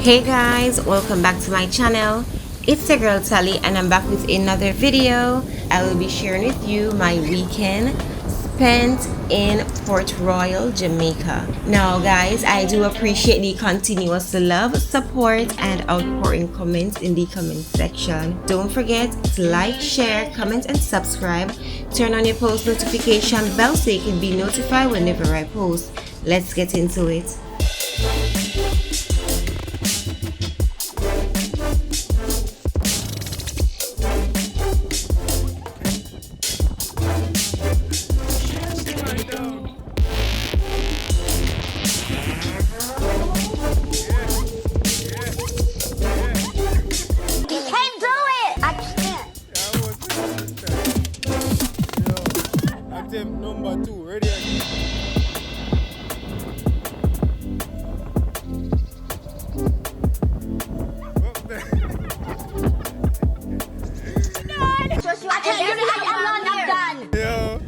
Hey guys, welcome back to my channel. It's the girl Talie and I'm back with another video. I will be sharing with you my weekend spent in Port Royal, Jamaica. Now guys, I do appreciate the continuous love, support and outpouring comments in the comment section. Don't forget to like, share, comment and subscribe. Turn on your post notification bell so you can be notified whenever I post. Let's get into it. Number 2, ready again. I tell you, I'm done. Yeah.